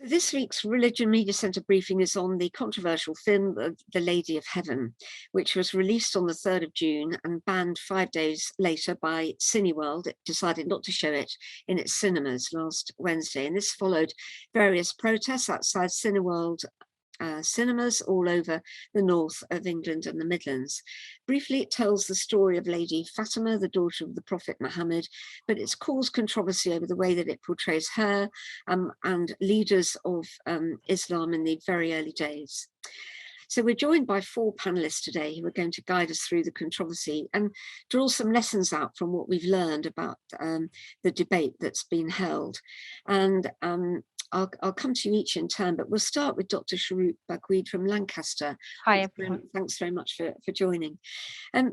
This week's Religion Media Centre briefing is on the controversial film The Lady of Heaven, which was released on the 3rd of June and banned 5 days later by Cineworld. It decided not to show it in its cinemas last Wednesday, and this followed various protests outside Cineworld cinemas all over the north of England and the Midlands. Briefly, it tells the story of Lady Fatima, the daughter of the Prophet Muhammad, but it's caused controversy over the way that it portrays her and leaders of Islam in the very early days. So we're joined by 4 panelists today who are going to guide us through the controversy and draw some lessons out from what we've learned about the debate that's been held. And I'll come to you each in turn, but we'll start with Dr. Sharoop Bagweed from Lancaster. Hi, everyone. Thanks very much for joining.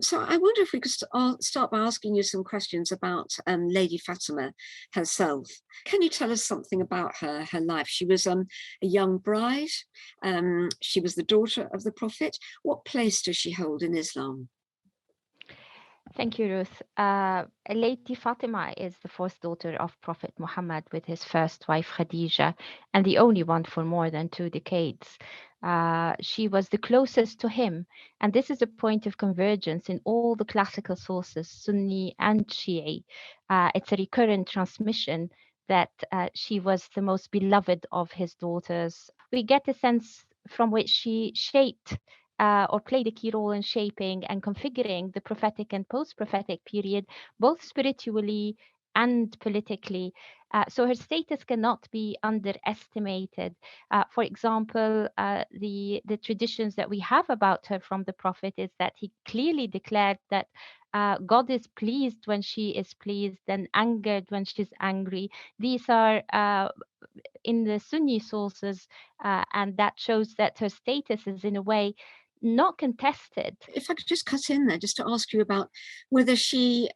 So I wonder if we could start by asking you some questions about Lady Fatima herself. Can you tell us something about her life? She was a young bride. She was the daughter of the Prophet. What place does she hold in Islam? Thank you, Ruth. Lady Fatima is the fourth daughter of Prophet Muhammad with his first wife Khadija, and the only one for more than 2 decades. She was the closest to him, and this is a point of convergence in all the classical sources, Sunni and Shi'i. It's a recurrent transmission that she was the most beloved of his daughters. We get a sense from which she shaped or played a key role in shaping and configuring the prophetic and post-prophetic period, both spiritually and politically. So her status cannot be underestimated. For example, the traditions that we have about her from the Prophet is that he clearly declared that God is pleased when she is pleased and angered when she's angry. These are in the Sunni sources, and that shows that her status is in a way not contested. If I could just cut in there just to ask you about whether she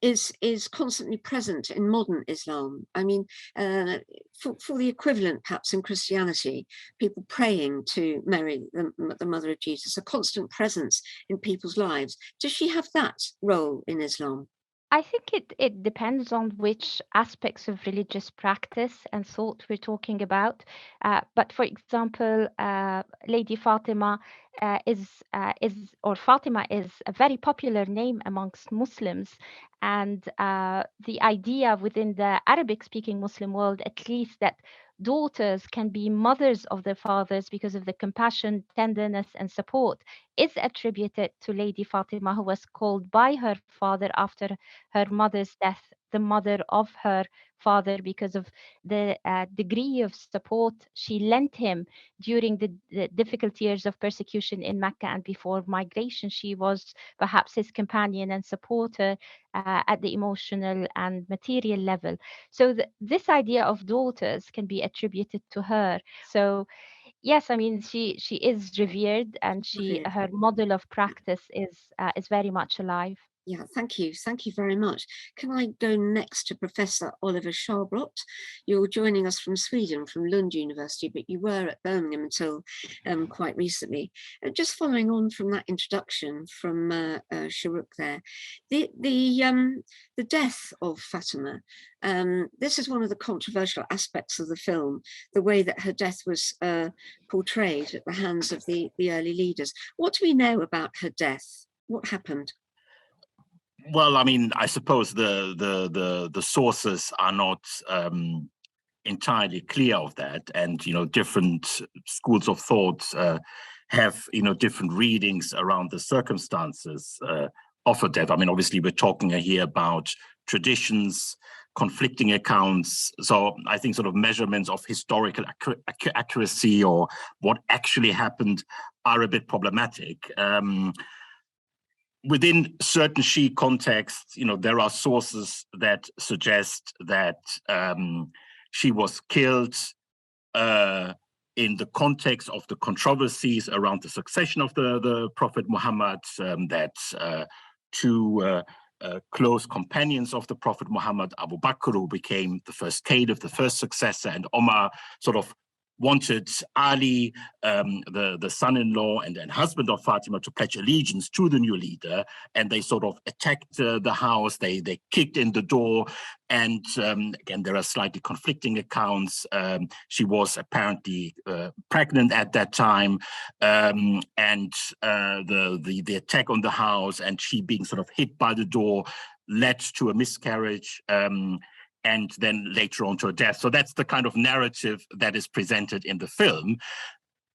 is constantly present in modern Islam. I mean, for the equivalent perhaps in Christianity, people praying to Mary, the mother of Jesus, a constant presence in people's lives. Does she have that role in Islam? I think it depends on which aspects of religious practice and thought we're talking about. But for example, Lady Fatima or Fatima is a very popular name amongst Muslims. And the idea within the Arabic-speaking Muslim world, at least, that daughters can be mothers of their fathers because of the compassion, tenderness, and support is attributed to Lady Fatima, who was called by her father after her mother's death, the mother of her father, because of the degree of support she lent him during the difficult years of persecution in Mecca and before migration. She was perhaps his companion and supporter at the emotional and material level. So this idea of daughters can be attributed to her. So yes, I mean she is revered, and her model of practice is very much alive. Yeah, thank you very much. Can I go next to Professor Oliver Scharbrot? You're joining us from Sweden, from Lund University, but you were at Birmingham until quite recently. Just following on from that introduction from Sharouk there, the death of Fatima. This is one of the controversial aspects of the film, the way that her death was portrayed at the hands of the early leaders. What do we know about her death? What happened? Well, I mean, I suppose the sources are not entirely clear of that, and different schools of thought have different readings around the circumstances of her death. I mean, obviously, we're talking here about traditions, conflicting accounts. So I think sort of measurements of historical accuracy or what actually happened are a bit problematic. Within certain Shi'i contexts, there are sources that suggest that she was killed in the context of the controversies around the succession of the Prophet Muhammad, that 2 close companions of the Prophet Muhammad, Abu Bakr, who became the first caliph, the first successor, and Omar sort of wanted Ali, the son-in-law and husband of Fatima, to pledge allegiance to the new leader, and they sort of attacked the house. They kicked in the door, and again, there are slightly conflicting accounts. She was apparently pregnant at that time, and the attack on the house and she being sort of hit by the door led to a miscarriage. And then later on to a death. So that's the kind of narrative that is presented in the film,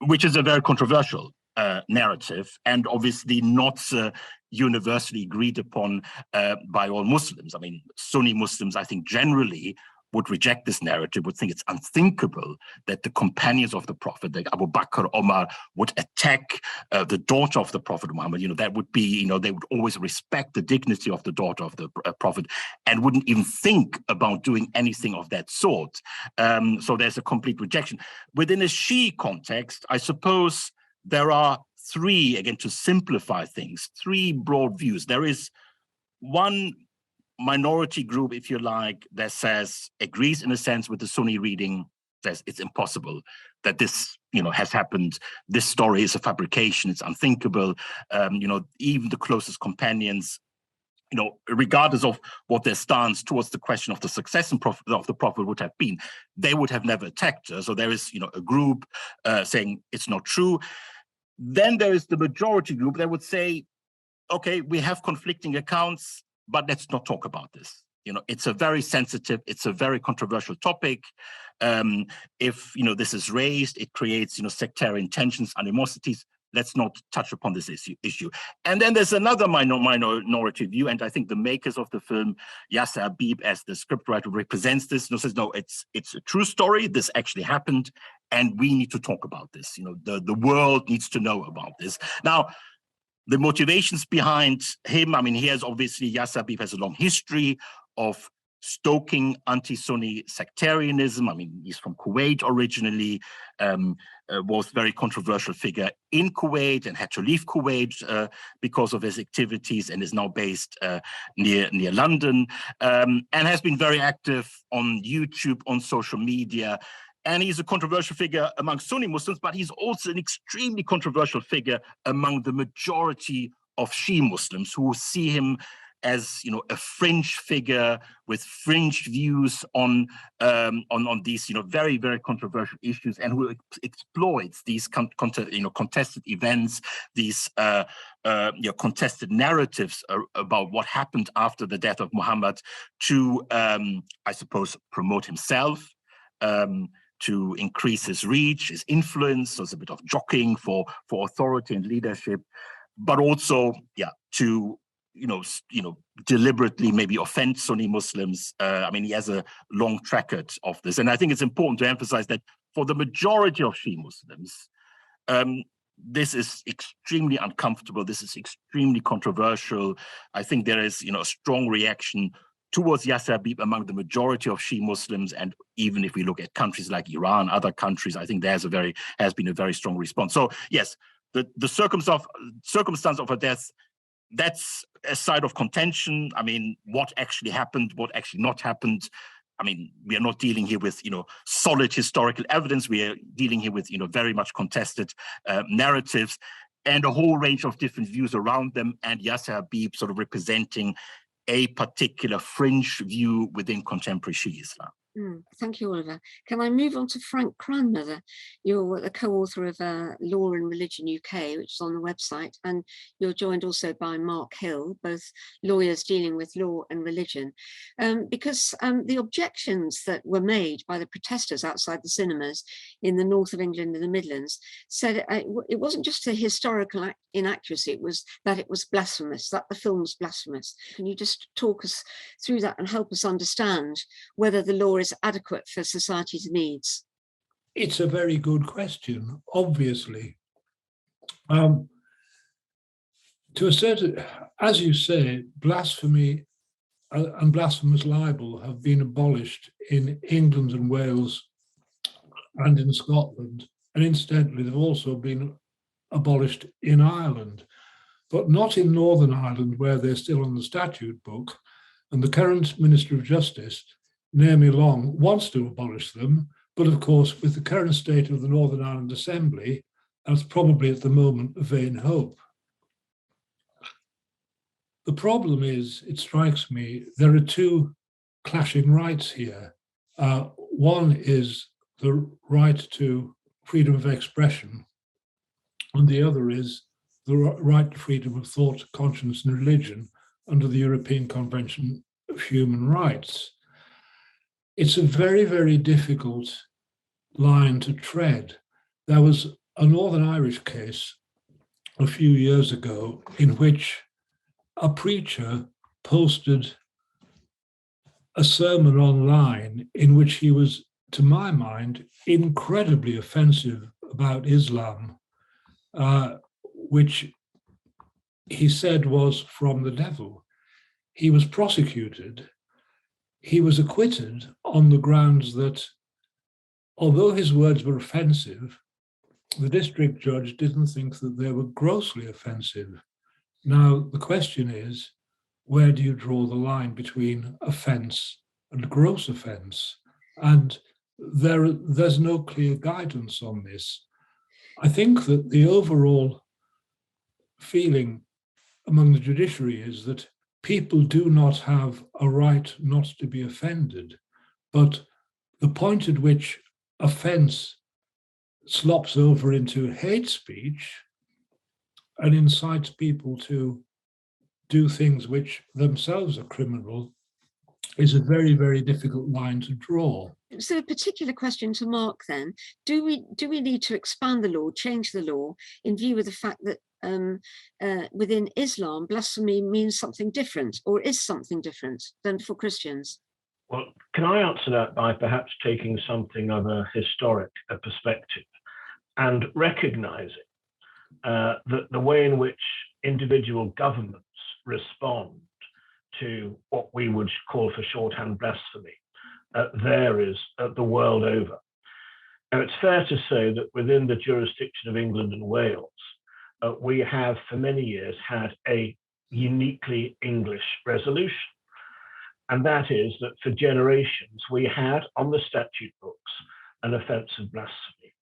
which is a very controversial narrative, and obviously not universally agreed upon by all Muslims. I mean, Sunni Muslims, I think, generally would reject this narrative, would think it's unthinkable that the companions of the Prophet, like Abu Bakr, Omar, would attack the daughter of the Prophet Muhammad. That would be, they would always respect the dignity of the daughter of the Prophet and wouldn't even think about doing anything of that sort. So there's a complete rejection. Within a Shia context, I suppose there are three, again, to simplify things, three broad views. There is one minority group, if you like, that agrees in a sense with the Sunni reading, says it's impossible that this, has happened. This story is a fabrication. It's unthinkable. Even the closest companions, regardless of what their stance towards the question of the success of the Prophet would have been, they would have never attacked her. So there is, a group saying it's not true. Then there is the majority group that would say, okay, we have conflicting accounts, but let's not talk about this. It's a very sensitive, it's a very controversial topic. If this is raised, it creates sectarian tensions, animosities. Let's not touch upon this issue. And then there's another minority view, and I think the makers of the film, Yasser Habib, as the scriptwriter, represents this. Says no, it's a true story. This actually happened, and we need to talk about this. The world needs to know about this. Now, the motivations behind him, he has obviously, Yasser Habib has a long history of stoking anti-Sunni sectarianism. He's from Kuwait originally, was a very controversial figure in Kuwait and had to leave Kuwait because of his activities, and is now based near London, and has been very active on YouTube, on social media. And he's a controversial figure among Sunni Muslims, but he's also an extremely controversial figure among the majority of Shia Muslims, who see him as a fringe figure with fringe views on these very, very controversial issues, and who exploits these contested events, these contested narratives about what happened after the death of Muhammad to, I suppose, promote himself. To increase his reach, his influence. So it's a bit of jockeying for authority and leadership, but also, to deliberately maybe offend Sunni Muslims. He has a long track record of this, and I think it's important to emphasize that for the majority of Shia Muslims, this is extremely uncomfortable. This is extremely controversial. I think there is, a strong reaction towards Yasser Habib among the majority of Shia Muslims, and even if we look at countries like Iran, other countries, I think has been a very strong response. So yes, the circumstance of her death, that's a side of contention. What actually happened, what actually not happened. We are not dealing here with solid historical evidence. We are dealing here with very much contested narratives, and a whole range of different views around them, and Yasser Habib sort of representing a particular fringe view within contemporary Shia Islam. Thank you, Oliver. Can I move on to Frank Cranmer? You're the co-author of Law and Religion UK, which is on the website, and you're joined also by Mark Hill, both lawyers dealing with law and religion, because the objections that were made by the protesters outside the cinemas in the north of England and the Midlands said it wasn't just a historical inaccuracy, it was that it was blasphemous, that the film was blasphemous. Can you just talk us through that and help us understand whether the law is adequate for society's needs? It's a very good question, obviously. To a certain, as you say, blasphemy and blasphemous libel have been abolished in England and Wales and in Scotland, and incidentally, they've also been abolished in Ireland, but not in Northern Ireland, where they're still on the statute book, and the current Minister of Justice, Naomi Long, wants to abolish them, But of course, with the current state of the Northern Ireland Assembly, that's probably at the moment a vain hope. The problem is, it strikes me, there are two clashing rights here. One is the right to freedom of expression, and the other is the right to freedom of thought, conscience, and religion under the European Convention of Human Rights. It's a very, very difficult line to tread. There was a Northern Irish case a few years ago in which a preacher posted a sermon online in which he was, to my mind, incredibly offensive about Islam, which he said was from the devil. He was prosecuted. He was acquitted on the grounds that, although his words were offensive, the district judge didn't think that they were grossly offensive. Now, the question is, where do you draw the line between offence and gross offence? And there's no clear guidance on this. I think that the overall feeling among the judiciary is that people do not have a right not to be offended, but the point at which offence slops over into hate speech and incites people to do things which themselves are criminal is a very, very difficult line to draw. So a particular question to Mark then, do we need to expand the law, change the law in view of the fact that within Islam, blasphemy means something different, or is something different than for Christians? Well, can I answer that by perhaps taking something of a historic perspective and recognizing that the way in which individual governments respond to what we would call for shorthand blasphemy varies the world over. Now, it's fair to say that within the jurisdiction of England and Wales, we have for many years had a uniquely English resolution. And that is that for generations, we had on the statute books an offence of blasphemy.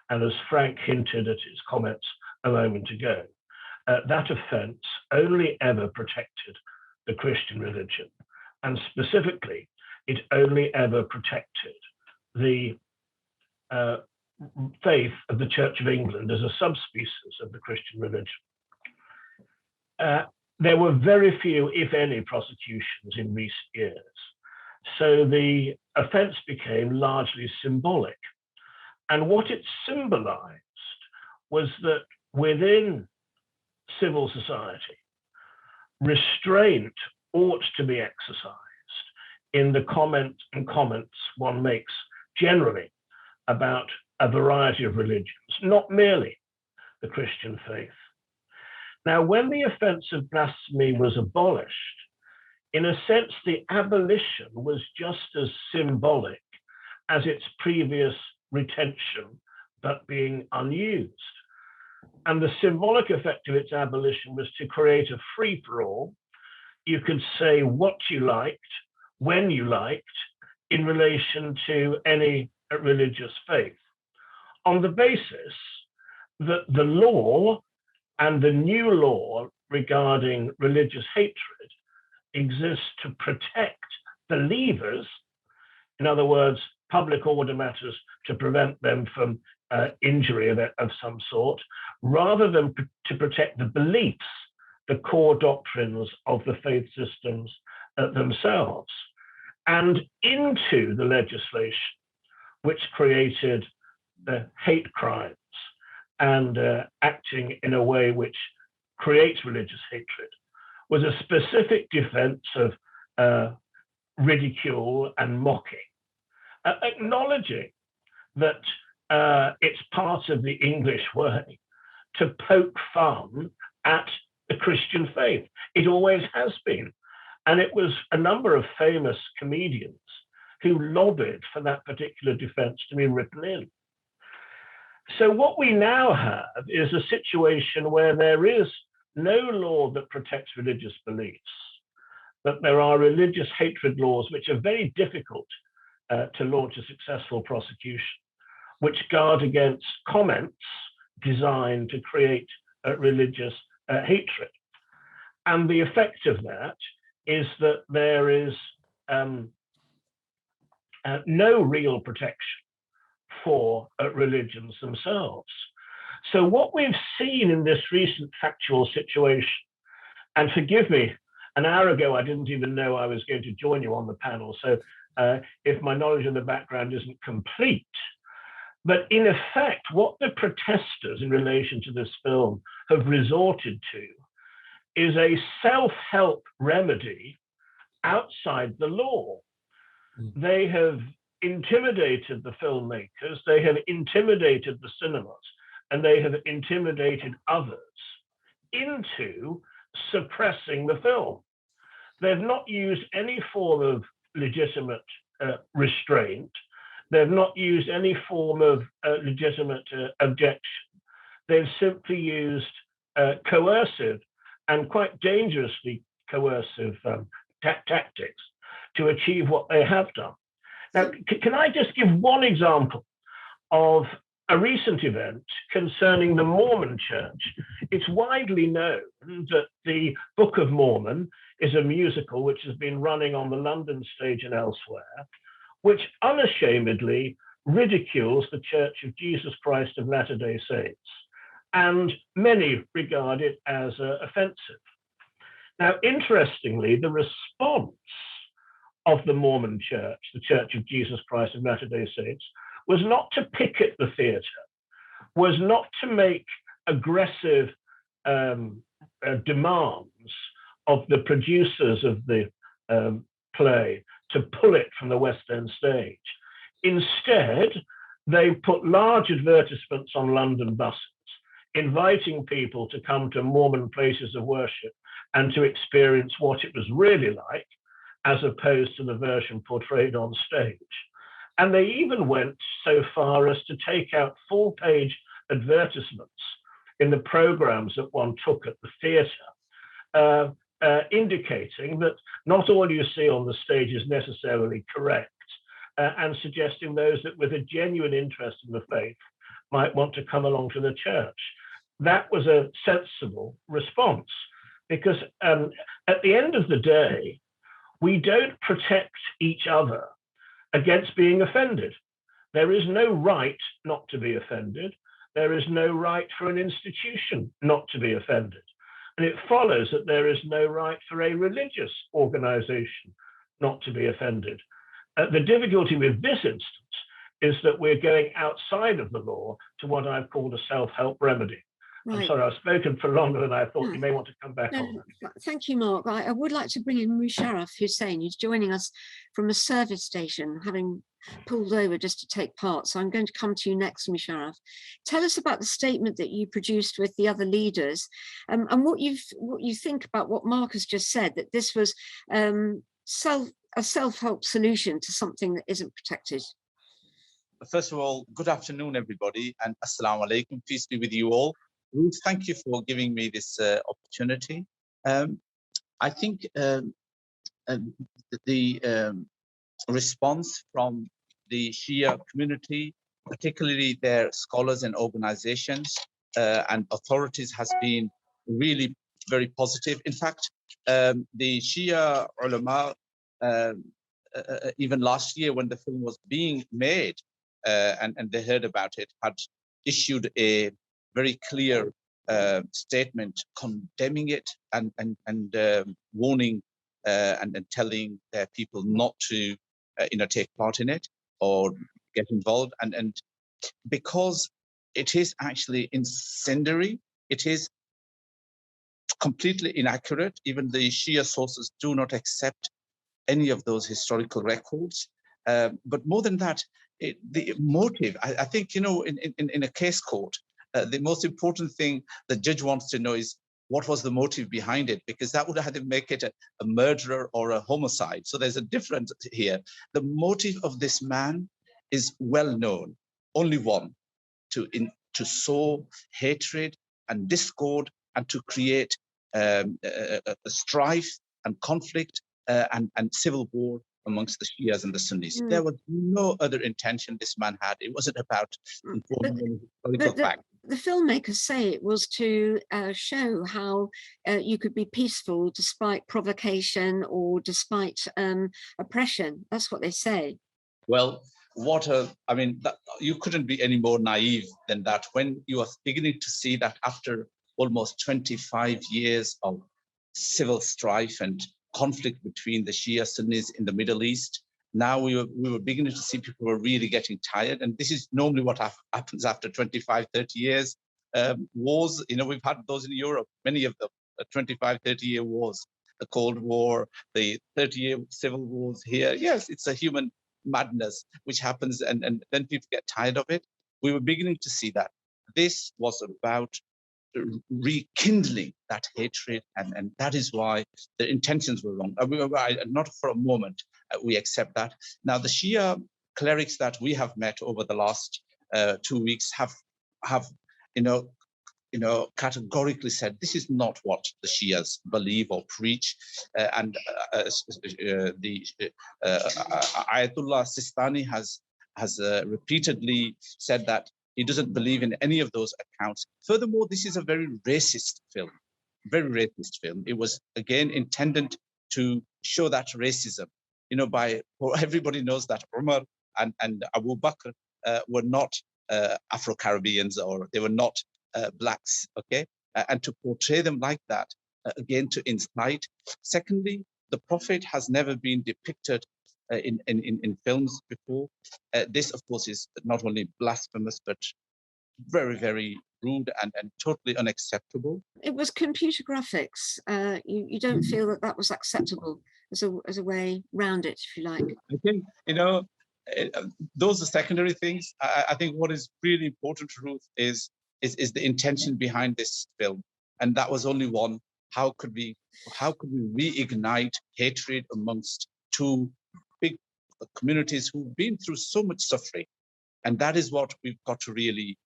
And as Frank hinted at his comments a moment ago, that offence only ever protected the Christian religion. And specifically, it only ever protected the faith of the Church of England as a subspecies of the Christian religion. There were very few, if any, prosecutions in recent years. So the offence became largely symbolic. And what it symbolized was that within civil society, restraint ought to be exercised in the comments one makes generally about a variety of religions, not merely the Christian faith. Now, when the offence of blasphemy was abolished, in a sense, the abolition was just as symbolic as its previous retention, but being unused. And the symbolic effect of its abolition was to create a free-for-all. You could say what you liked, when you liked, in relation to any religious faith, on the basis that the law and the new law regarding religious hatred exists to protect believers, in other words, public order matters to prevent them from injury of some sort, rather than to protect the beliefs, the core doctrines of the faith systems themselves. And into the legislation, which created the hate crimes and acting in a way which creates religious hatred, was a specific defense of ridicule and mocking, acknowledging that it's part of the English way to poke fun at the Christian faith. It always has been. And it was a number of famous comedians who lobbied for that particular defense to be written in. So what we now have is a situation where there is no law that protects religious beliefs, but there are religious hatred laws which are very difficult to launch a successful prosecution, which guard against comments designed to create religious hatred. And the effect of that is that there is no real protection for religions themselves. So what we've seen in this recent factual situation, and forgive me, an hour ago I didn't even know I was going to join you on the panel, so if my knowledge of the background isn't complete, but in effect, what the protesters in relation to this film have resorted to is a self-help remedy outside the law. They have intimidated the filmmakers, they have intimidated the cinemas, and they have intimidated others into suppressing the film. They've not used any form of legitimate restraint. They've not used any form of legitimate objection. They've simply used coercive and quite dangerously coercive tactics to achieve what they have done. Now, can I just give one example of a recent event concerning the Mormon Church? It's widely known that the Book of Mormon is a musical which has been running on the London stage and elsewhere, which unashamedly ridicules the Church of Jesus Christ of Latter-day Saints, and many regard it as offensive. Now, interestingly, the response of the Mormon Church, the Church of Jesus Christ of Latter-day Saints, was not to picket the theatre, was not to make aggressive demands of the producers of the play to pull it from the West End stage. Instead, they put large advertisements on London buses, inviting people to come to Mormon places of worship and to experience what it was really like, as opposed to the version portrayed on stage. And they even went so far as to take out full-page advertisements in the programs that one took at the theatre, indicating that not all you see on the stage is necessarily correct, and suggesting those that with a genuine interest in the faith might want to come along to the church. That was a sensible response, because at the end of the day, we don't protect each other against being offended. There is no right not to be offended. There is no right for an institution not to be offended. And it follows that there is no right for a religious organization not to be offended. The difficulty with this instance is that we're going outside of the law to what I've called a self-help remedy. Right. I'm sorry, I've spoken for longer than I thought. You may want to come back on that. Thank you, Mark. I would like to bring in Musharraf Hussain, who's joining us from a service station, having pulled over just to take part. So I'm going to come to you next, Musharraf. Tell us about the statement that you produced with the other leaders, and what you think about what Mark has just said, that this was a self-help solution to something that isn't protected. First of all, good afternoon, everybody, and assalamu alaikum. Peace be with you all. Ruth, thank you for giving me this opportunity. I think the response from the Shia community, particularly their scholars and organizations and authorities, has been really very positive. In fact, the Shia ulama, even last year when the film was being made and they heard about it, had issued a very clear statement condemning it and warning and telling their people not to take part in it or get involved. And because it is actually incendiary, it is completely inaccurate. Even the Shia sources do not accept any of those historical records. But more than that, the motive, I think, in a case court, the most important thing the judge wants to know is what was the motive behind it, because that would either make it a murderer or a homicide. So there's a difference here. The motive of this man is well known, only one, to sow hatred and discord and to create a strife and conflict and civil war amongst the Shias and the Sunnis. Mm. There was no other intention this man had. It wasn't about informing any historical fact. The filmmakers say it was to show how you could be peaceful despite provocation or despite oppression. That's what they say. Well, I mean, you couldn't be any more naive than that when you are beginning to see that after almost 25 years of civil strife and conflict between the Shia Sunnis in the Middle East, now we were beginning to see people were really getting tired. And this is normally what happens after 25, 30 years. Wars, we've had those in Europe, many of them, 25, 30-year wars, the Cold War, the 30-year civil wars here. Yes, it's a human madness which happens, and then people get tired of it. We were beginning to see that. This was about rekindling that hatred, and that is why the intentions were wrong. Not for a moment we accept that. Now, the Shia clerics that we have met over the last 2 weeks have categorically said this is not what the Shias believe or preach, and the Ayatollah Sistani has repeatedly said that he doesn't believe in any of those accounts. Furthermore, this is a very racist film, very racist film. It was again intended to show that racism. Everybody knows that Umar and Abu Bakr were not Afro-Caribbeans, or they were not blacks, okay? And to portray them like that, again, to incite. Secondly, the Prophet has never been depicted in films before. This, of course, is not only blasphemous, but very, very rude and totally unacceptable. It was computer graphics. You don't feel that was acceptable as a way round it, if you like? I think, those are secondary things. I think what is really important, Ruth, is the intention behind this film, and that was only one. How could we reignite hatred amongst two big communities who've been through so much suffering? And that is what we've got to really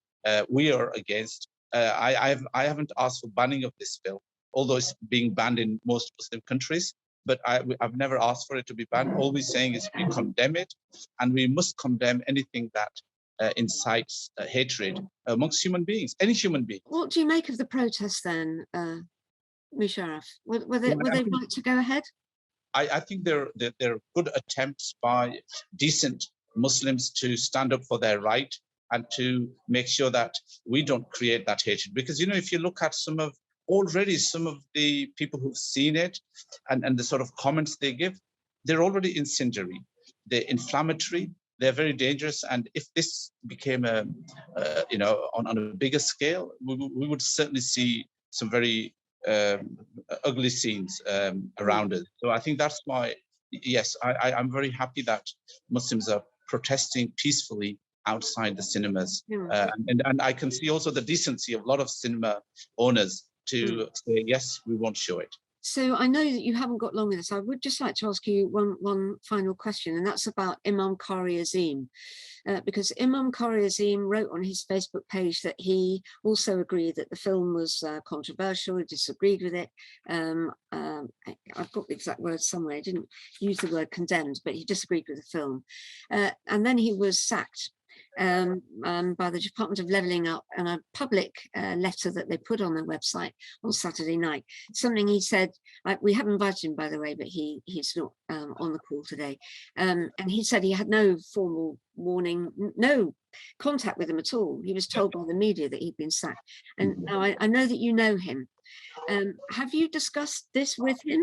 we are against. I haven't asked for banning of this film, although it's being banned in most Muslim countries. But I've never asked for it to be banned. All we're saying is we condemn it, and we must condemn anything that incites hatred amongst human beings, any human being. What do you make of the protests then, Musharraf? Were they right to go ahead? I think they're good attempts by decent Muslims to stand up for their right and to make sure that we don't create that hatred. Because, if you look at some of the people who've seen it and the sort of comments they give, they're already incendiary, they're inflammatory, they're very dangerous. And if this became on a bigger scale, we would certainly see some very ugly scenes around it. So I think that's why, yes, I'm very happy that Muslims are protesting peacefully outside the cinemas. And I can see also the decency of a lot of cinema owners to say, yes, we won't show it. So I know that you haven't got long in this. I would just like to ask you one final question, and that's about Imam Qari Azim. Because Imam Qari Azim wrote on his Facebook page that he also agreed that the film was controversial, he disagreed with it. I've got the exact words somewhere. He didn't use the word condemned, but he disagreed with the film. And then he was sacked by the Department of Levelling Up and a public letter that they put on their website on Saturday night. Something he said, we have invited him, by the way, but he's not on the call today. And he said he had no formal warning, no contact with him at all. He was told by the media that he'd been sacked. And now I know that you know him. Have you discussed this with him?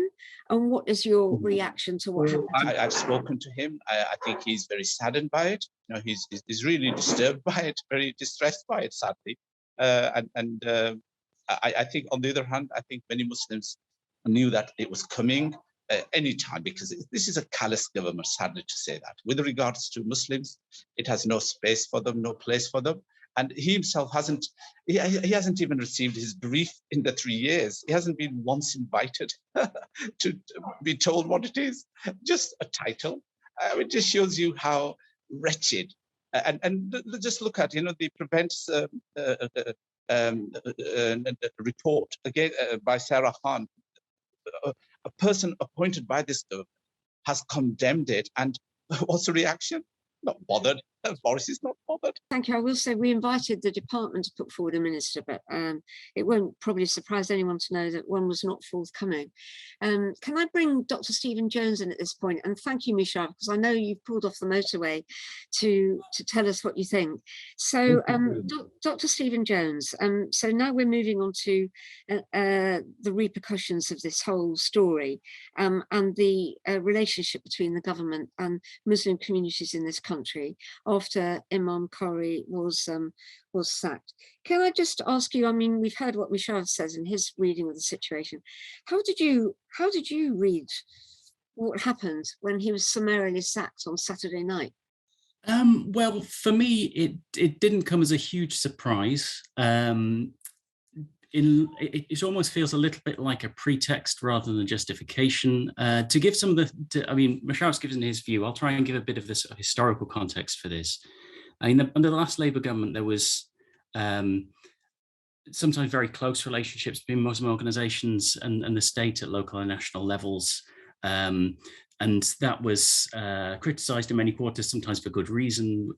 And what is your reaction to what happened? I've spoken to him. I think he's very saddened by it. He's really disturbed by it, very distressed by it, sadly. I think, on the other hand, I think many Muslims knew that it was coming any time, because this is a callous government, sadly to say that. With regards to Muslims, it has no space for them, no place for them. And he himself hasn't even received his brief in the 3 years. He hasn't been once invited to be told what it is. Just a title. It just shows you how wretched. And just look at, the Prevents report again by Sarah Khan, a person appointed by this government, has condemned it. And what's the reaction? Not bothered. Boris is not bothered. Thank you. I will say we invited the department to put forward a minister, but it won't probably surprise anyone to know that one was not forthcoming. Can I bring Dr. Stephen Jones in at this point? And thank you, Misha, because I know you've pulled off the motorway to tell us what you think. So Dr. Stephen Jones, so now we're moving on to the repercussions of this whole story and the relationship between the government and Muslim communities in this country after Imam Khori was sacked. Can I just ask you, I mean, we've heard what Misha says in his reading of the situation. How did you read what happened when he was summarily sacked on Saturday night? Well, for me, it didn't come as a huge surprise. It almost feels a little bit like a pretext rather than a justification. To give some of I mean, Musharraf's given his view. I'll try and give a bit of this historical context for this. I mean, under the last Labour government, there was sometimes very close relationships between Muslim organisations and the state at local and national levels. And that was criticised in many quarters, sometimes for good reason.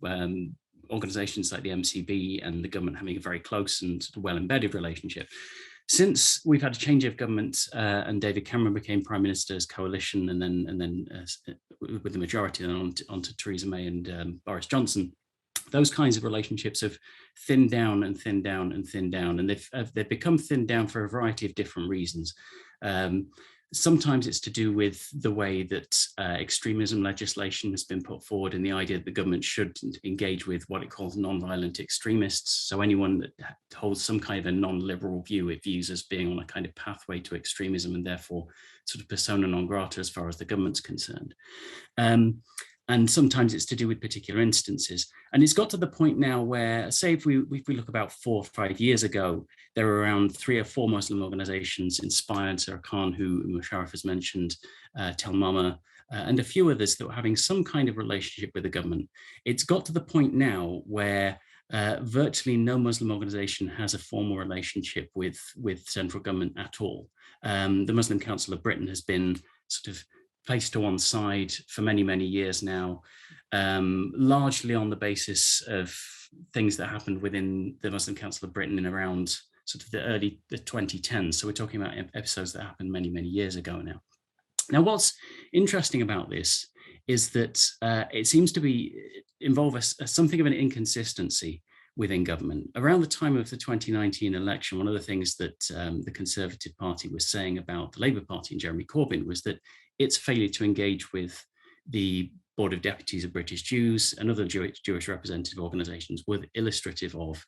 Organisations like the MCB and the government having a very close and well-embedded relationship. Since we've had a change of government and David Cameron became Prime Minister's coalition, and then with the majority on to Theresa May and Boris Johnson, those kinds of relationships have thinned down and thinned down and thinned down, and they've become thinned down for a variety of different reasons. Sometimes it's to do with the way that extremism legislation has been put forward, and the idea that the government should engage with what it calls non-violent extremists. So anyone that holds some kind of a non-liberal view, it views as being on a kind of pathway to extremism, and therefore sort of persona non grata as far as the government's concerned. And sometimes it's to do with particular instances. And it's got to the point now where, say, if we look about 4 or 5 years ago, there were around 3 or 4 Muslim organizations, Inspired, Sarah Khan, who Musharraf has mentioned, Tel Mama, and a few others that were having some kind of relationship with the government. It's got to the point now where virtually no Muslim organization has a formal relationship with central government at all. The Muslim Council of Britain has been sort of placed to one side for many, many years now, largely on the basis of things that happened within the Muslim Council of Britain in around sort of the 2010s. So we're talking about episodes that happened many, many years ago now. Now, what's interesting about this is that it seems to involve something of an inconsistency within government. Around the time of the 2019 election, one of the things that the Conservative Party was saying about the Labour Party and Jeremy Corbyn was that its failure to engage with the Board of Deputies of British Jews and other Jewish representative organisations were illustrative of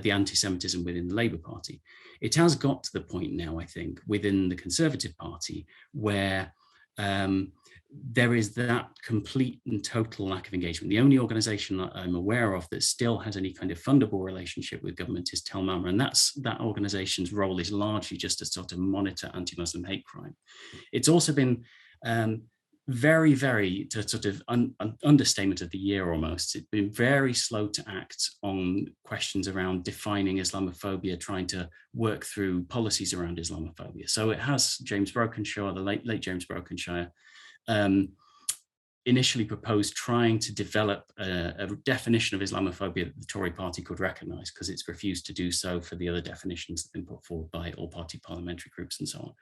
the anti-Semitism within the Labour Party. It has got to the point now, I think, within the Conservative Party where there is that complete and total lack of engagement. The only organisation that I'm aware of that still has any kind of fundable relationship with government is Tel Mama, and that organisation's role is largely just to sort of monitor anti-Muslim hate crime. It's also been very, very, to sort of understatement of the year almost, it's been very slow to act on questions around defining Islamophobia, trying to work through policies around Islamophobia. So it has James Brokenshire, the late James Brokenshire, initially proposed trying to develop a definition of Islamophobia that the Tory party could recognise, because it's refused to do so for the other definitions that have been put forward by all-party parliamentary groups and so on.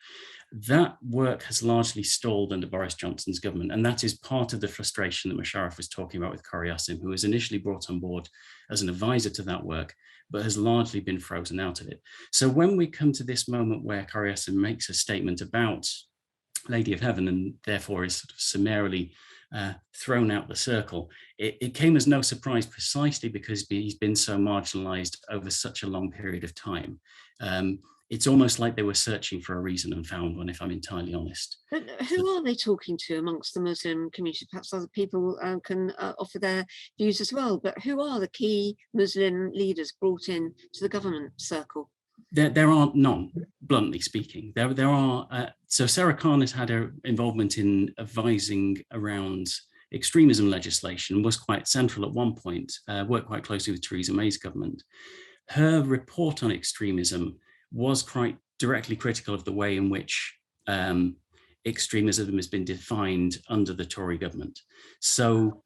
That work has largely stalled under Boris Johnson's government, and that is part of the frustration that Musharraf was talking about with Khori Yassim, who was initially brought on board as an advisor to that work, but has largely been frozen out of it. So when we come to this moment where Khori Yassim makes a statement about Lady of Heaven and therefore is sort of summarily thrown out the circle, it came as no surprise precisely because he's been so marginalized over such a long period of time. It's almost like they were searching for a reason and found one, if I'm entirely honest. But who are they talking to amongst the Muslim community? Perhaps other people can offer their views as well, but who are the key Muslim leaders brought in to the government circle? There are none, bluntly speaking. There are, so Sarah Khan has had her involvement in advising around extremism legislation, was quite central at one point, worked quite closely with Theresa May's government. Her report on extremism was quite directly critical of the way in which extremism has been defined under the Tory government. So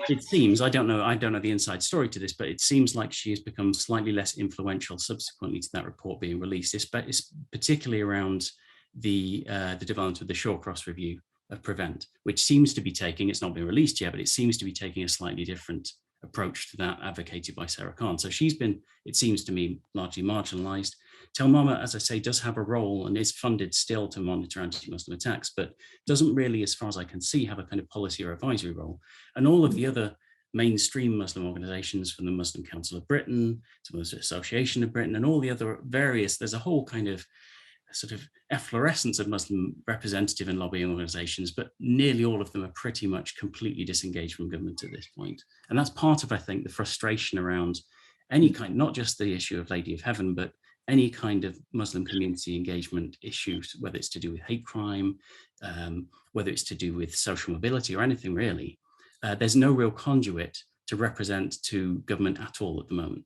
it seems, I don't know the inside story to this, but it seems like she has become slightly less influential subsequently to that report being released. It's particularly around the development of the Shawcross review of Prevent, which seems to be taking, it's not been released yet, but it seems to be taking a slightly different approach to that advocated by Sarah Khan. So she's been, it seems to me, largely marginalized. Telmama, as I say, does have a role and is funded still to monitor anti-Muslim attacks, but doesn't really, as far as I can see, have a kind of policy or advisory role. And all of the other mainstream Muslim organizations, from the Muslim Council of Britain to the Muslim Association of Britain and all the other various, there's a whole kind of sort of efflorescence of Muslim representative and lobbying organizations, but nearly all of them are pretty much completely disengaged from government at this point. And that's part of, I think, the frustration around any kind, not just the issue of Lady of Heaven, but any kind of Muslim community engagement issues, whether it's to do with hate crime, whether it's to do with social mobility or anything really. There's no real conduit to represent to government at all at the moment.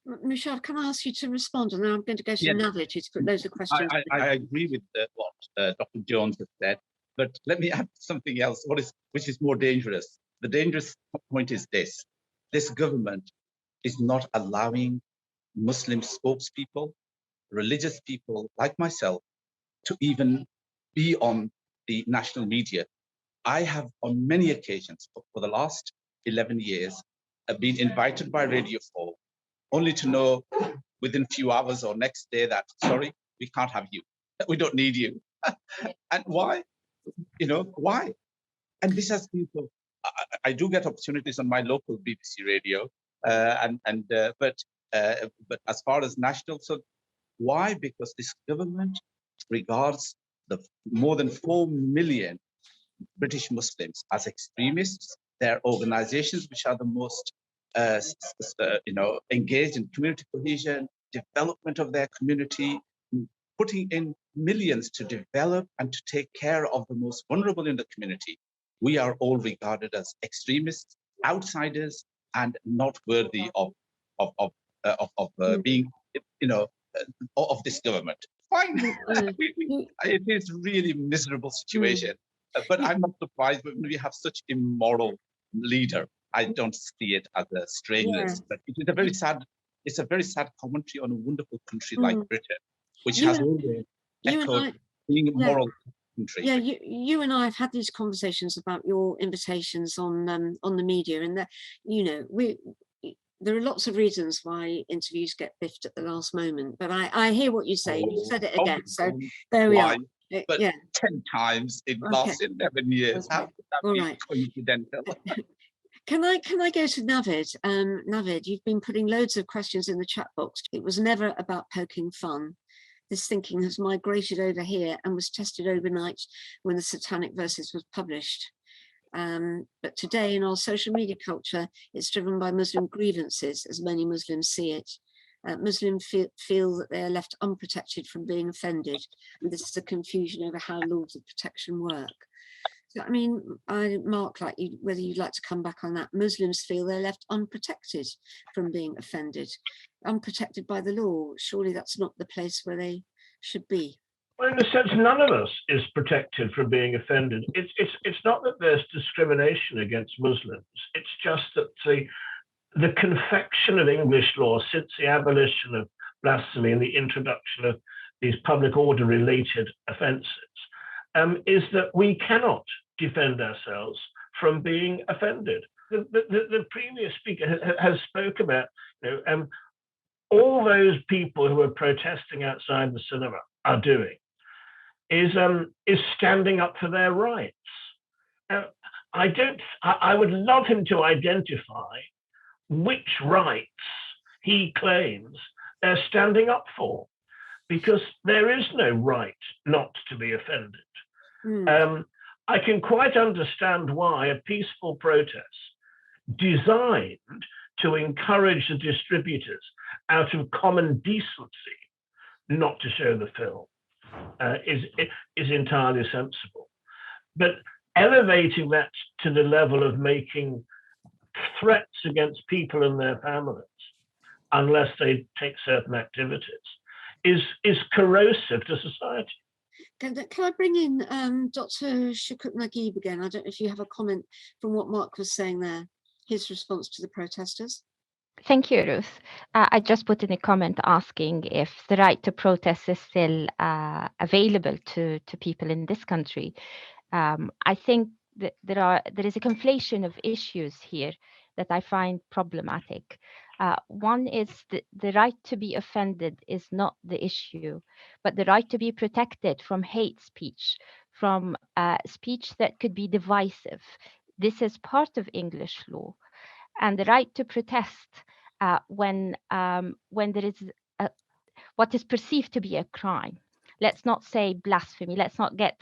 Mushab, can I ask you to respond? And then I'm going to go to Navid, who's put loads of questions. I agree with what Dr. Jones has said, but let me add something else, which is more dangerous. The dangerous point is this. This government is not allowing Muslim spokespeople, religious people like myself, to even be on the national media. I have on many occasions for the last 11 years been invited by Radio 4 only to know within a few hours or next day that, sorry, we can't have you. We don't need you. And why? Why? And this has been so, I do get opportunities on my local BBC radio, but as far as national, so why? Because this government regards the more than 4 million British Muslims as extremists. Their organizations, which are the most engaged in community cohesion, development of their community, putting in millions to develop and to take care of the most vulnerable in the community. We are all regarded as extremists, outsiders, and not worthy of being, of this government. Fine, it is really a miserable situation. But I'm not surprised when we have such immoral leader. I don't see it as a strangeness, but it is a very sad. It's a very sad commentary on a wonderful country like Britain, which has always echoed being a moral country. Yeah, you and I have had these conversations about your invitations on the media, and that there are lots of reasons why interviews get biffed at the last moment. But I hear what you say. You said it again, so there we are. But 10 times in the last 11 years. Okay. How could that be coincidental? Can I go to Navid? Navid, you've been putting loads of questions in the chat box. It was never about poking fun. This thinking has migrated over here and was tested overnight when the Satanic Verses was published. But today in our social media culture, it's driven by Muslim grievances, as many Muslims see it. Muslims feel that they are left unprotected from being offended, and this is a confusion over how laws of protection work. So, I mean, Mark, whether you'd like to come back on that. Muslims feel they're left unprotected from being offended, unprotected by the law. Surely that's not the place where they should be. Well, in a sense, none of us is protected from being offended. It's not that there's discrimination against Muslims. It's just that the confection of English law since the abolition of blasphemy and the introduction of these public order related offences is that we cannot defend ourselves from being offended. The previous speaker has spoke about all those people who are protesting outside the cinema are doing is standing up for their rights. I would love him to identify which rights he claims they're standing up for, because there is no right not to be offended. I can quite understand why a peaceful protest designed to encourage the distributors out of common decency not to show the film is entirely sensible. But elevating that to the level of making threats against people and their families unless they take certain activities is corrosive to society. Can I bring in Dr. Shukut Naguib again? I don't know if you have a comment from what Mark was saying there, his response to the protesters. Thank you, Ruth. I just put in a comment asking if the right to protest is still available to people in this country. I think that there is a conflation of issues here that I find problematic. One is the right to be offended is not the issue, but the right to be protected from hate speech, from speech that could be divisive. This is part of English law. And the right to protest when there is what is perceived to be a crime. Let's not say blasphemy. Let's not get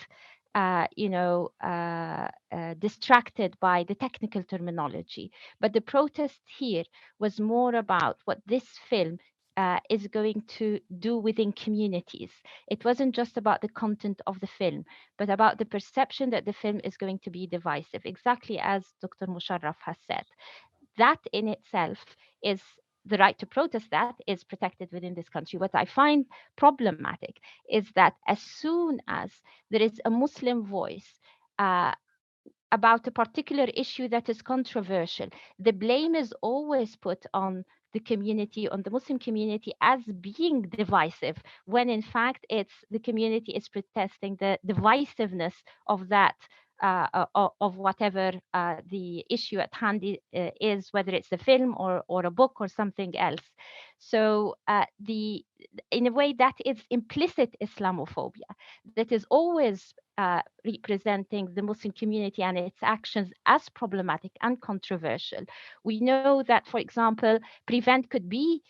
distracted by the technical terminology. But the protest here was more about what this film is going to do within communities. It wasn't just about the content of the film, but about the perception that the film is going to be divisive, exactly as Dr. Musharraf has said. That in itself is the right to protest that is protected within this country. What I find problematic is that as soon as there is a Muslim voice about a particular issue that is controversial, the blame is always put on the community, on the Muslim community, as being divisive, when in fact it's the community is protesting the divisiveness of that of whatever the issue at hand is, whether it's a film or a book or something else. So in a way that is implicit Islamophobia, that is always representing the Muslim community and its actions as problematic and controversial. We know that, for example, Prevent could be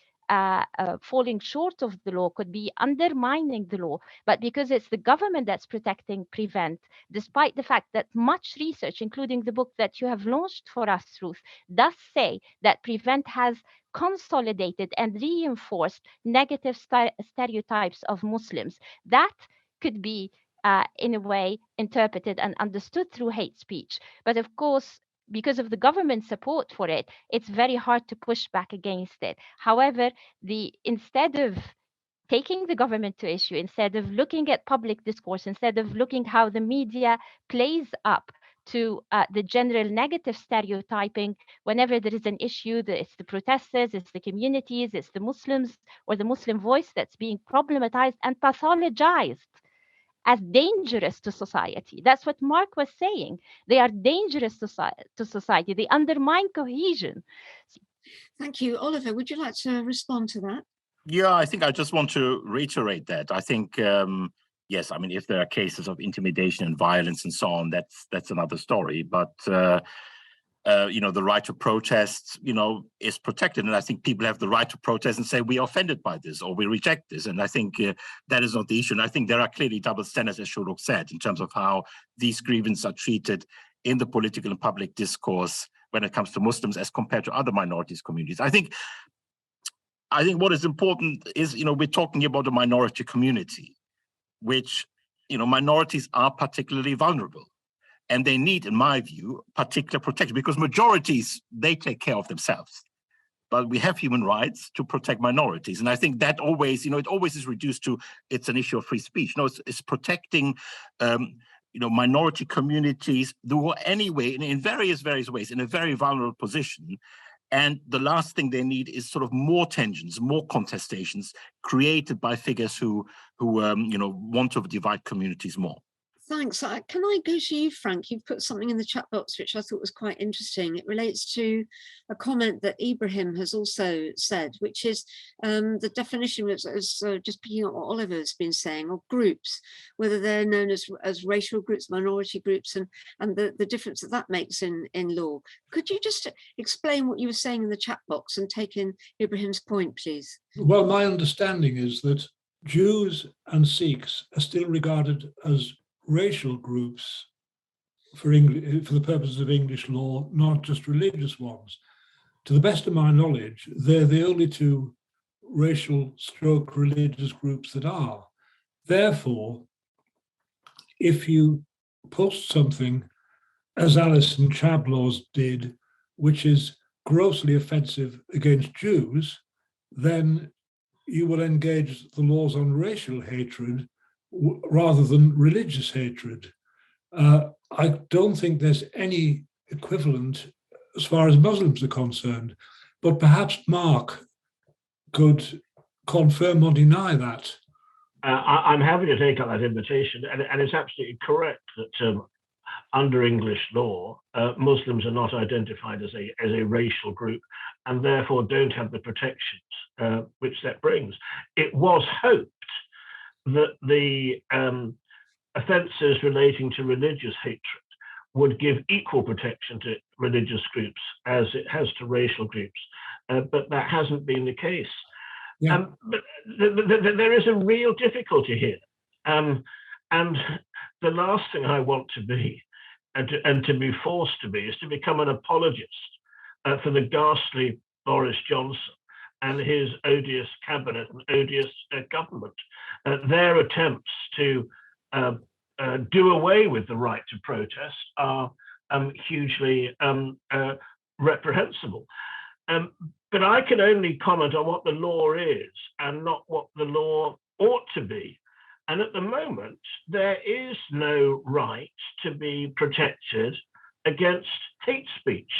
falling short of the law, could be undermining the law, but because it's the government that's protecting Prevent, despite the fact that much research, including the book that you have launched for us, Ruth, does say that Prevent has consolidated and reinforced negative stereotypes of Muslims, that could be in a way interpreted and understood through hate speech. But of course, because of the government support for it, it's very hard to push back against it. However, instead of taking the government to issue, instead of looking at public discourse, instead of looking how the media plays up to the general negative stereotyping, whenever there is an issue, it's the protesters, it's the communities, it's the Muslims or the Muslim voice that's being problematized and pathologized as dangerous to society. That's what Mark was saying. They are dangerous to society. They undermine cohesion. Thank you. Oliver, would you like to respond to that? Yeah, I think I just want to reiterate that. I think, yes, I mean, if there are cases of intimidation and violence and so on, that's another story. But the right to protest, is protected. And I think people have the right to protest and say, we are offended by this or we reject this. And I think that is not the issue. And I think there are clearly double standards, as Shuruk said, in terms of how these grievances are treated in the political and public discourse when it comes to Muslims as compared to other minorities communities. I think what is important is, we're talking about a minority community, which, minorities are particularly vulnerable. And they need, in my view, particular protection, because majorities, they take care of themselves. But we have human rights to protect minorities. And I think that always, it always is reduced to, it's an issue of free speech. No, it's protecting, minority communities who are anyway, in various ways, in a very vulnerable position. And the last thing they need is sort of more tensions, more contestations created by figures who want to divide communities more. Thanks. Can I go to you, Frank? You've put something in the chat box which I thought was quite interesting. It relates to a comment that Ibrahim has also said, which is the definition, as just picking up what Oliver's been saying, of groups, whether they're known as racial groups, minority groups, and the difference that makes in law. Could you just explain what you were saying in the chat box and take in Ibrahim's point, please? Well, my understanding is that Jews and Sikhs are still regarded as racial groups for the purposes of English law, not just religious ones. To the best of my knowledge, they're the only two racial stroke religious groups that are. Therefore, if you post something, as Alison Chablaw's did, which is grossly offensive against Jews, then you will engage the laws on racial hatred rather than religious hatred. I don't think there's any equivalent as far as Muslims are concerned, but perhaps Mark could confirm or deny that. I'm happy to take up that invitation, and it's absolutely correct that under English law, Muslims are not identified as a racial group, and therefore don't have the protections which that brings. It was hoped that the offences relating to religious hatred would give equal protection to religious groups as it has to racial groups, but that hasn't been the case. Yeah. But there is a real difficulty here, and the last thing I want to be, and to be forced to be, is to become an apologist for the ghastly Boris Johnson and his odious cabinet and odious government. Their attempts to do away with the right to protest are hugely reprehensible. But I can only comment on what the law is and not what the law ought to be. And at the moment, there is no right to be protected against hate speech.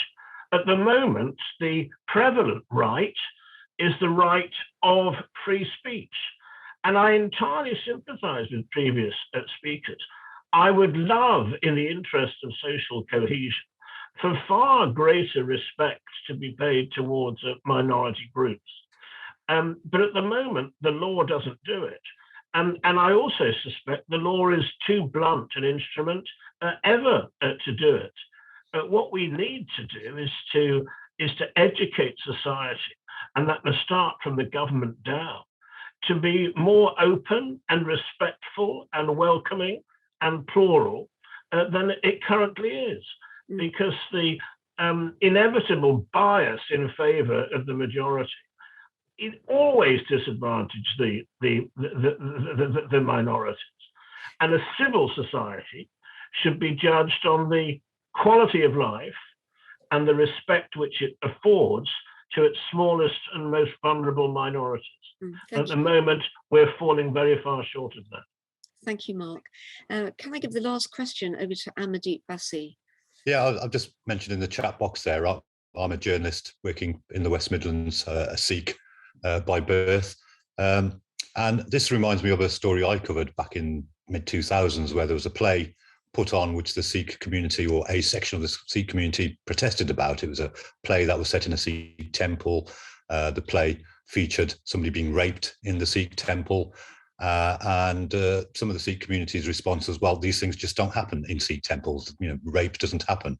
At the moment, the prevalent right is the right of free speech. And I entirely sympathize with previous speakers. I would love, in the interest of social cohesion, for far greater respect to be paid towards minority groups. But at the moment, the law doesn't do it. And I also suspect the law is too blunt an instrument ever to do it. What we need to do is to educate society, and that must start from the government down, to be more open and respectful and welcoming and plural than it currently is. Because the inevitable bias in favor of the majority, it always disadvantages the minorities. And a civil society should be judged on the quality of life and the respect which it affords to its smallest and most vulnerable minorities. At the moment, we're falling very far short of that. Thank you, Mark. Can I give the last question over to Amadou Bassi? Yeah, I've just mentioned in the chat box there, I'm a journalist working in the West Midlands, a Sikh by birth. And this reminds me of a story I covered back in mid-2000s where there was a play put on which the Sikh community, or a section of the Sikh community, protested about. It was a play that was set in a Sikh temple. The play featured somebody being raped in the Sikh temple. And some of the Sikh community's response was, well, these things just don't happen in Sikh temples. You know, rape doesn't happen.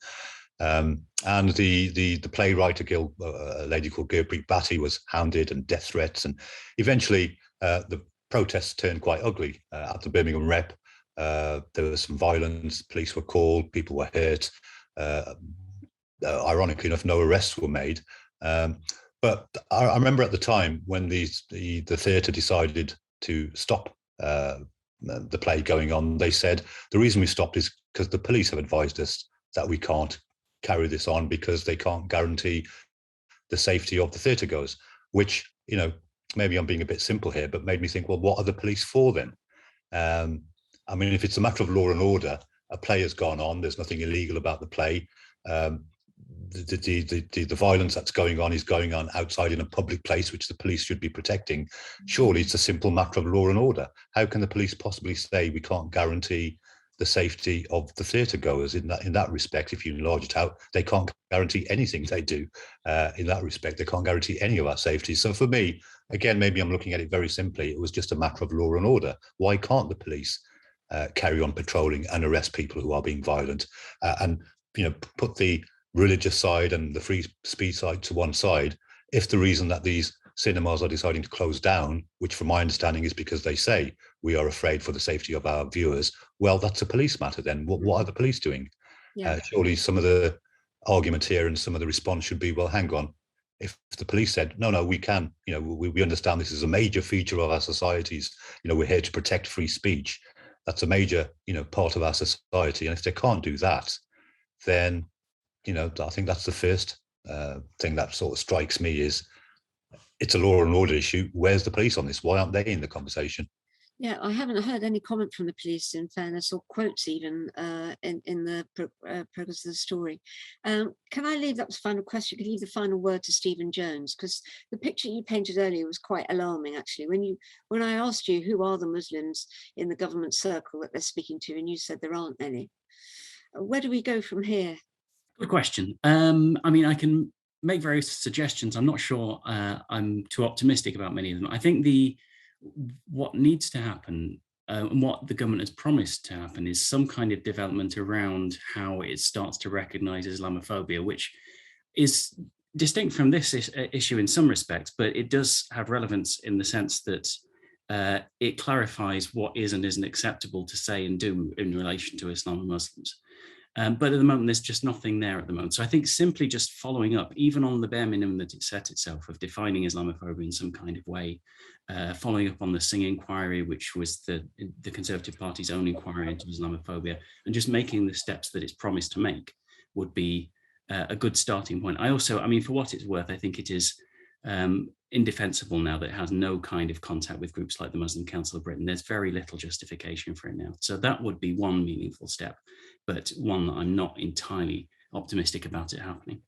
And the playwright, a lady called Gurpreet Bhatti, was hounded and death threats. And eventually the protests turned quite ugly at the Birmingham Rep. There was some violence, police were called, people were hurt. Ironically enough, no arrests were made. But I remember at the time when the theatre decided to stop the play going on, they said the reason we stopped is because the police have advised us that we can't carry this on because they can't guarantee the safety of the theatre goers, which, you know, maybe I'm being a bit simple here, but made me think, well, what are the police for then? I mean, if it's a matter of law and order, a play has gone on, there's nothing illegal about the play. The violence that's going on is going on outside in a public place, which the police should be protecting. Surely it's a simple matter of law and order. How can the police possibly say we can't guarantee the safety of the theatre goers in that respect? If you enlarge it out, they can't guarantee anything they do in that respect. They can't guarantee any of our safety. So for me, again, maybe I'm looking at it very simply. It was just a matter of law and order. Why can't the police carry on patrolling and arrest people who are being violent and, you know, put the religious side and the free speech side to one side? If the reason that these cinemas are deciding to close down, which from my understanding is because they say we are afraid for the safety of our viewers, well, that's a police matter then. What are the police doing? Yeah. Surely some of the argument here and some of the response should be, well, hang on, if the police said, no, we can, you know, we understand this is a major feature of our societies, you know, we're here to protect free speech. That's a major, you know, part of our society. And if they can't do that, then, you know, I think that's the first thing that sort of strikes me is it's a law and order issue. Where's the police on this? Why aren't they in the conversation? Yeah, I haven't heard any comment from the police, in fairness, or quotes even in the progress of the story. Can I leave that as a final question? Could you leave the final word to Stephen Jones? Because the picture you painted earlier was quite alarming, actually. When I asked you who are the Muslims in the government circle that they're speaking to, and you said there aren't any. Where do we go from here? Good question. I mean, I can make various suggestions. I'm not sure I'm too optimistic about many of them. I think what needs to happen and what the government has promised to happen is some kind of development around how it starts to recognize Islamophobia, which is distinct from this issue in some respects, but it does have relevance in the sense that it clarifies what is and isn't acceptable to say and do in relation to Islam and Muslims. But at the moment, there's just nothing there at the moment. So I think simply just following up, even on the bare minimum that it set itself of defining Islamophobia in some kind of way, following up on the Singh inquiry, which was the Conservative Party's own inquiry into Islamophobia, and just making the steps that it's promised to make would be a good starting point. I mean, for what it's worth, I think it is indefensible now that it has no kind of contact with groups like the Muslim Council of Britain. There's very little justification for it now. So that would be one meaningful step, but one that I'm not entirely optimistic about it happening.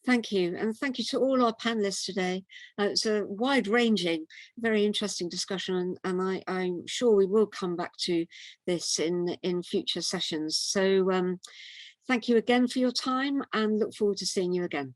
Thank you. And thank you to all our panelists today. It's a wide-ranging, very interesting discussion, and I'm sure we will come back to this in future sessions. So thank you again for your time, and look forward to seeing you again.